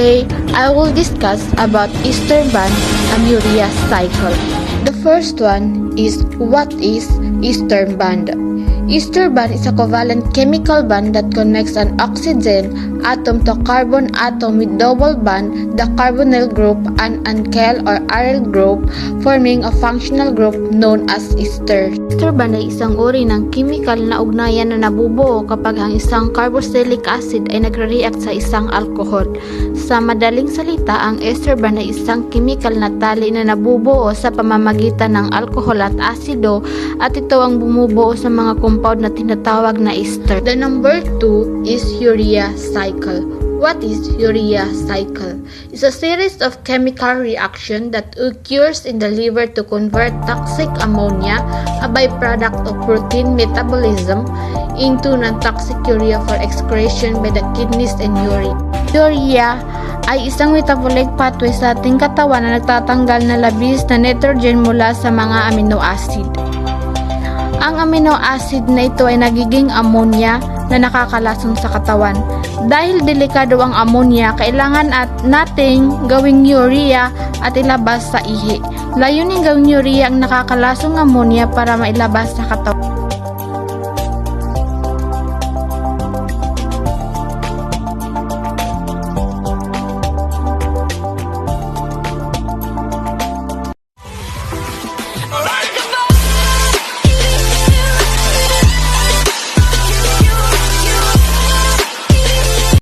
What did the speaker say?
Today, I will discuss about ester band and urea cycle. The first one is what is ester band. Ester band is a covalent chemical bond that connects an oxygen atom to carbon atom with double bond, the carbonyl group, and alkyl or aryl group, forming a functional group known as ester. Ester band ay isang uri ng chemical na ugnayan na nabubuo kapag ang isang carboxylic acid ay nagre-react sa isang alcohol. Sa madaling salita, ang ester band ay isang chemical na tali na nabubuo sa pamamagitan ng alcohol at asido, at ito ang bumubuo sa mga compound na tinatawag na ester. The number 2 is urea cycle. What is urea cycle? It's a series of chemical reaction that occurs in the liver to convert toxic ammonia, a byproduct of protein metabolism, into non-toxic urea for excretion by the kidneys and urine. Urea ay isang metabolic pathway sa ating katawan na nagtatanggal na labis na nitrogen mula sa mga amino acid. Ang amino acid na ito ay nagiging ammonia na nakakalasong sa katawan. Dahil delikado ang ammonia, kailangan nating gawing urea at ilabas sa ihi. Layunin gawing urea ang nakakalasong ammonia para mailabas sa katawan.